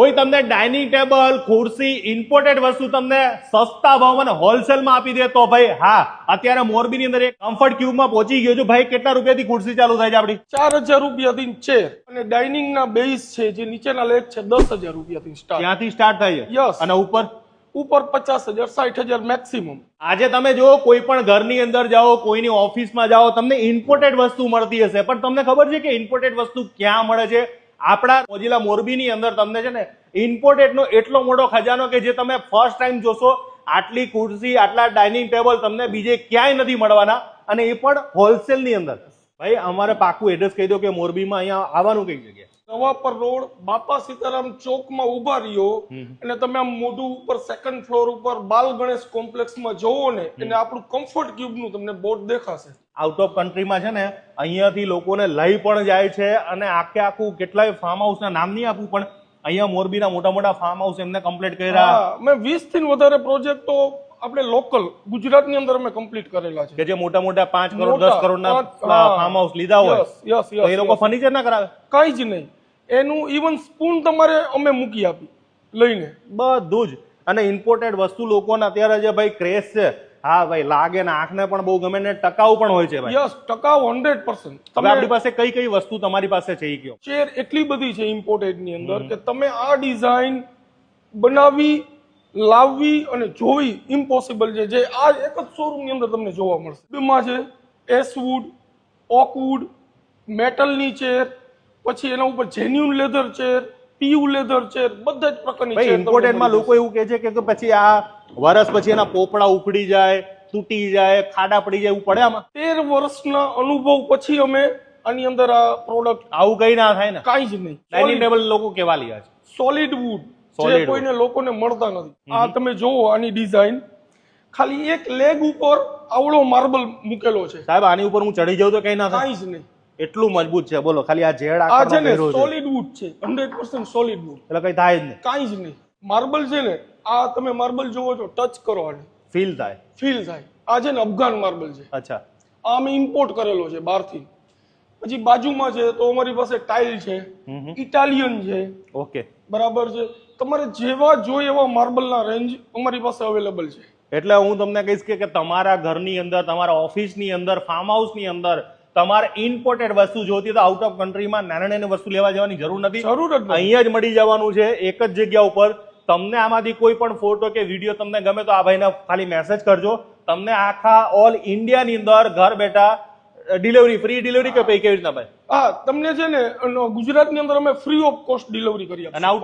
કોઈ તમને dining table ખુરશી ઇમ્પોર્ટેડ વસ્તુ તમને સસ્તા ભાવમાં હોલસેલમાં આપી દે તો ભાઈ હા, અત્યારે મોરબીની અંદર એક કમ્ફર્ટ ક્યુબમાં પહોંચી ગયો છું ભાઈ. કેટલા રૂપિયાથી ખુરશી ચાલુ થાય છે આપડી? 4000 રૂપિયાથી ચેર અને ડાઇનિંગ ના બેઝ છે જે નીચેના લેગ છે 10000 રૂપિયાથી સ્ટાર્ટ. ત્યાંથી સ્ટાર્ટ થાય છે. Yes. અને ઉપર 50000 60000 મેક્સિમમ. આજે તમે જો કોઈ પણ ઘરની અંદર જાઓ, કોઈની ઓફિસમાં જાઓ, તમને ઇમ્પોર્ટેડ વસ્તુ મળતી હશે, પણ તમને ખબર છે કે ઇમ્પોર્ટેડ વસ્તુ ક્યાં મળે છે? આપણા મોજીલા મોરબીની અંદર તમને છે ને ઇમ્પોર્ટેડ નો એટલો મોટો ખજાનો કે જે તમે ફર્સ્ટ ટાઈમ જોશો. આટલી ખુરશી, આટલા ડાઇનિંગ ટેબલ તમને બીજે ક્યાંય નથી મળવાના, અને એ પણ હોલસેલ ની અંદર. ભાઈ અમારે પાકું એડ્રેસ કહી દો કે મોરબીમાં અહીંયા આવવાનું કઈ જગ્યાએ? નવાપર રોડ બાપા સીતારામ ચોકમાં ઉભા રહ્યો અને તમે આમ મોઢું ઉપર સેકન્ડ ફ્લોર ઉપર બાલ ગણેશ કોમ્પ્લેક્સમાં જોવો ને એટલે આપણું કમ્ફર્ટ ક્યુબ નું તમને બોર્ડ દેખાશે. આઉટ ઓફ કન્ટ્રીમાં છે ને અહીંયાથી લોકોને લઈ પણ જાય છે, અને આખે આખું કેટલાય ફાર્મ હાઉસ ના નામ નહીં આપું, પણ અહીંયા મોરબીના મોટા મોટા ફાર્મ હાઉસ એમને કમ્પ્લીટ કર્યા. મેં 20 થી વધારે પ્રોજેક્ટો આપણે લોકલ ગુજરાતની અંદર અમે કમ્પ્લીટ કરેલા છે કે જે મોટા મોટા 5 કરોડ 10 કરોડના ફાર્મ હાઉસ લીધા હોય. તો એ લોકો ફર્નિચર ના કરાવે? કઈ જ નહીં. એનું ઇવન સ્પૂન તમારે અમે મૂકી આપી લઈને બધું જ. અને ઇમ્પોર્ટેડ વસ્તુ લોકોને અત્યારે જે ભાઈ ક્રેઝ છે, હા ભાઈ લાગે ને આંખને પણ બહુ ગમે ને ટકાઉ પણ હોય છે ભાઈ. યસ, ટકાઉ 100%. તમે આપણી પાસે કઈ કઈ વસ્તુ તમારી પાસે છે એ કયો? ચેર એટલી બધી છે ઇમ્પોર્ટેડ ની અંદર કે તમે આ ડિઝાઇન બનાવી લાવવી અને જોવી ઇમ્પોસિબલ છે, જે આ એક જ શોરૂમ ની અંદર તમને જોવા મળશે. બેમાં છે એસવુડ, ઓકવુડ, મેટલની ચેર, પછી એના ઉપર genuine leather chair, Piyu leather chair, બધા જ પ્રકારની ચેર. ઇમ્પોર્ટેડ માં લોકો એવું કહે છે કે પછી આ વર્ષ પછી એના પોપડા ઉખડી જાય, તૂટી જાય, ખાડા પડી જાય, એવું પડે આમાં? 13 વર્ષના અનુભવ પછી અમે આની અંદર આ પ્રોડક્ટ. આવું કઈ ના થાય ને? કાંઈ જ નહીં. ડાઇનિંગ ટેબલ લોકો કેવા લ્યા છે? સોલિડ વુડ, જે કોઈને લોકોને મળતા નથી. આ તમે જોવો આની ડિઝાઇન, ખાલી એક લેગ ઉપર આવડો માર્બલ મૂકેલો છે. સાહેબ આની ઉપર હું ચડી જાઉં તો કઈ ના થાય? કાંઈ જ નહીં. એટલું મજબૂત છે. બોલો ખાલી આ ઝેડ આ છે ને સોલિડ વુડ છે, 100% સોલિડ વુડ. એટલે કઈ થાય જ નહીં? કાંઈ જ નહીં. માર્બલ છે ને, આ તમે માર્બલ જોવો છો, ટચ કરો આને, ફીલ થાય? ફીલ થાય. આ છે ને અફઘાન માર્બલ છે. અચ્છા. આ અમે ઇમ્પોર્ટ કરેલો છે બહારથી. પછી બાજુમાં છે તો અમારી પાસે ટાઇલ છે, ઇટાલિયન છે. ઓકે, બરાબર છે. તમારે જેવા જોઈએ એવા માર્બલના રેન્જ અમારી પાસે અવેલેબલ છે. એટલે હું તમને કહીશ કે તમારા ઘરની અંદર, તમારા ઓફિસની અંદર, ફાર્મ હાઉસની અંદર તમારે ઇમ્પોર્ટેડ વસ્તુ જોતી તો આઉટ ઓફ કન્ટ્રીમાં નાની નાની વસ્તુ લેવા જવાની જરૂર નથી. જરૂર જ નથી. અહીંયા જ મળી જવાનું છે એક જ જગ્યા ઉપર. તમને આમાંથી કોઈ પણ ફોટો કે વિડીયો તમને ગમે તો આ ભાઈને ખાલી મેસેજ કરજો. તમને આખા ઓલ ઇન્ડિયાની અંદર ઘર બેઠા ડિલિવરી, ફ્રી ડિલિવરી કે પૈ કેવી રીતના ભાઈ? હા, તમને છે ને ગુજરાતની અંદર અમે ફ્રી ઓફ કોસ્ટ ડિલિવરી કરી આપીએ. અને આઉટ